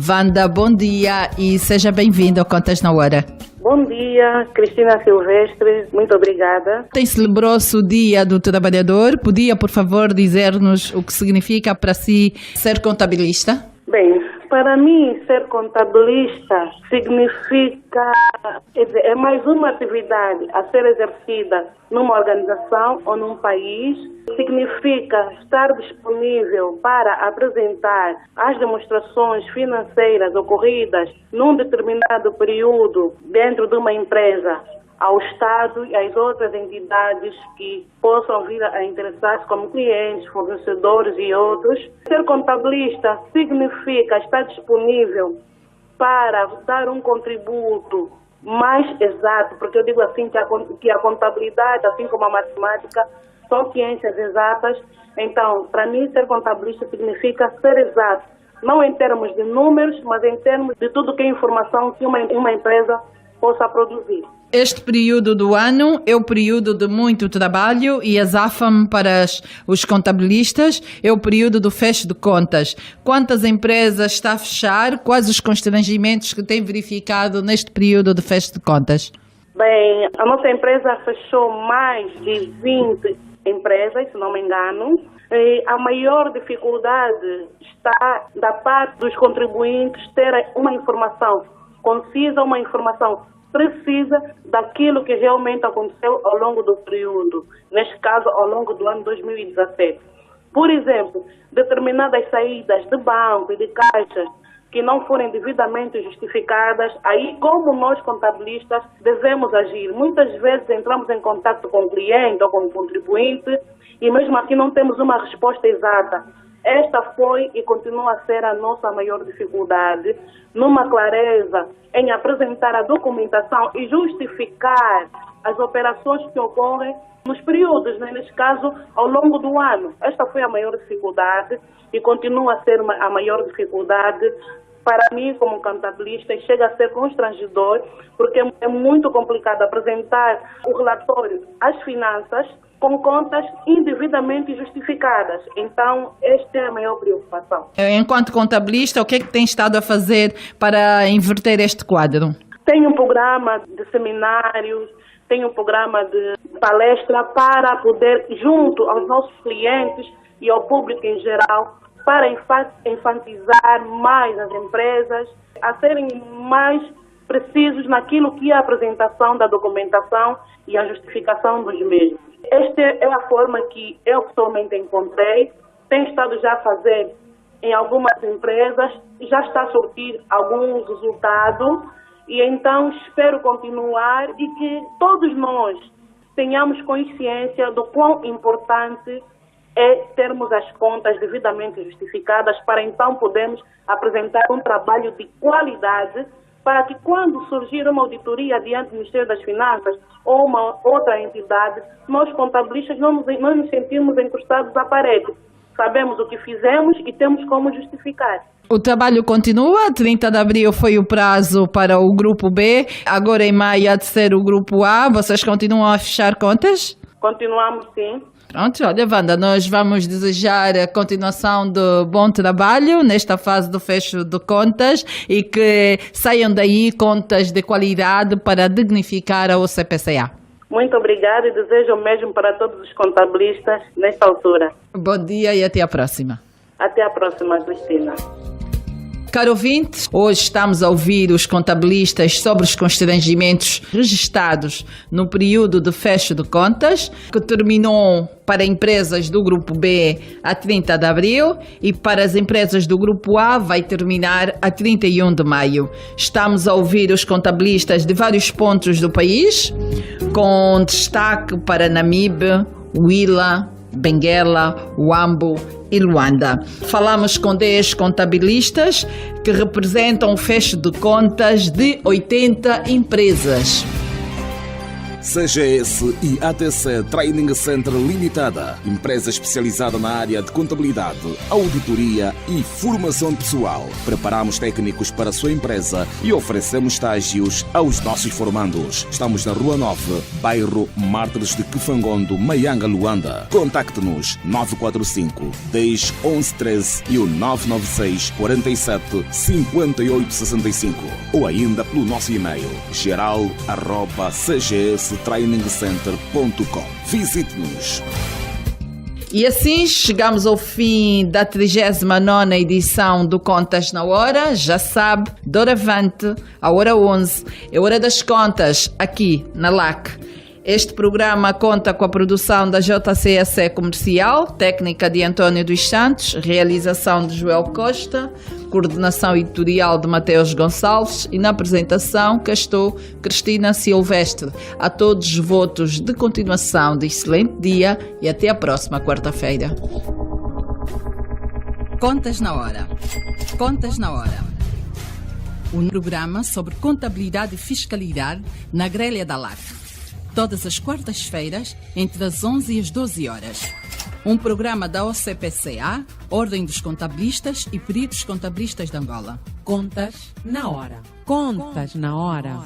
Wanda, bom dia e seja bem-vinda ao Contas na Hora. Bom dia, Cristina Silvestre, muito obrigada. Ontem celebrou-se o Dia do Trabalhador. Podia, por favor, dizer-nos o que significa para si ser contabilista? Bem, para mim, ser contabilista significa, é mais uma atividade a ser exercida numa organização ou num país. Significa estar disponível para apresentar as demonstrações financeiras ocorridas num determinado período dentro de uma empresa ao Estado e às outras entidades que possam vir a interessar-se como clientes, fornecedores e outros. Ser contabilista significa estar disponível para dar um contributo mais exato, porque eu digo assim que a contabilidade, assim como a matemática, são ciências exatas. Então, para mim, ser contabilista significa ser exato, não em termos de números, mas em termos de tudo que é informação que uma empresa possa produzir. Este período do ano é o período de muito trabalho e a ZAFAM para os contabilistas é o período do fecho de contas. Quantas empresas está a fechar? Quais os constrangimentos que tem verificado neste período de fecho de contas? Bem, a nossa empresa fechou mais de 20 empresas, se não me engano. E a maior dificuldade está da parte dos contribuintes terem uma informação concisa, uma informação precisa daquilo que realmente aconteceu ao longo do período, neste caso ao longo do ano 2017. Por exemplo, determinadas saídas de banco e de caixas que não forem devidamente justificadas, aí como nós contabilistas devemos agir. Muitas vezes entramos em contato com o cliente ou com o contribuinte e mesmo assim não temos uma resposta exata. Esta foi e continua a ser a nossa maior dificuldade, numa clareza em apresentar a documentação e justificar as operações que ocorrem nos períodos, neste caso, ao longo do ano. Esta foi a maior dificuldade e continua a ser a maior dificuldade para mim como contabilista e chega a ser constrangedor, porque é muito complicado apresentar o relatório às finanças com contas indevidamente justificadas. Então, esta é a maior preocupação. Enquanto contabilista, o que é que tem estado a fazer para inverter este quadro? Tem um programa de seminários, tem um programa de palestra para poder, junto aos nossos clientes e ao público em geral, para enfatizar mais as empresas, a serem mais precisos naquilo que é a apresentação da documentação e a justificação dos mesmos. Esta é a forma que eu pessoalmente encontrei, tenho estado já a fazer em algumas empresas e já está a surtir algum resultado e então espero continuar e que todos nós tenhamos consciência do quão importante é termos as contas devidamente justificadas para então podermos apresentar um trabalho de qualidade para que quando surgir uma auditoria diante do Ministério das Finanças ou uma outra entidade, nós contabilistas não nos sentimos encostados à parede. Sabemos o que fizemos e temos como justificar. O trabalho continua, 30 de abril foi o prazo para o Grupo B, agora em maio há de ser o Grupo A, vocês continuam a fechar contas? Continuamos sim. Pronto, olha, Wanda, nós vamos desejar a continuação de bom trabalho nesta fase do fecho de contas e que saiam daí contas de qualidade para dignificar a OCPCA. Muito obrigada e desejo o mesmo para todos os contabilistas nesta altura. Bom dia e até a próxima. Até a próxima, Cristina. Caro ouvinte, hoje estamos a ouvir os contabilistas sobre os constrangimentos registados no período de fecho de contas, que terminou para empresas do Grupo B a 30 de abril e para as empresas do Grupo A vai terminar a 31 de maio. Estamos a ouvir os contabilistas de vários pontos do país, com destaque para Namibe, Huila, Benguela, Huambo e Luanda. Falamos com 10 contabilistas que representam o fecho de contas de 80 empresas. CGS e ATC Training Center Limitada, empresa especializada na área de contabilidade, auditoria e formação pessoal. Preparamos técnicos para a sua empresa e oferecemos estágios aos nossos formandos. Estamos na Rua 9, bairro Mártires de Kifangondo, Maianga, Luanda. Contacte-nos 945 10 11 13 e o 996 47 5865 ou ainda pelo nosso e-mail geral@cgstrainingscenter.com. Visite-nos. E assim chegamos ao fim da 39ª edição do Contas na Hora. Já sabe, doravante, a hora 11, é hora das contas, aqui na LAC. Este programa conta com a produção da JCSE Comercial, técnica de António dos Santos, realização de Joel Costa, coordenação editorial de Mateus Gonçalves e na apresentação cá estou, Cristina Silvestre. A todos votos de continuação de excelente dia e até a próxima quarta-feira. Contas na Hora. Contas na Hora. Um programa sobre contabilidade e fiscalidade na grelha da LAC. Todas as quartas-feiras, entre as 11 e as 12 horas. Um programa da OCPCA, Ordem dos Contabilistas e Peritos Contabilistas de Angola. Contas na Hora. Contas na Hora.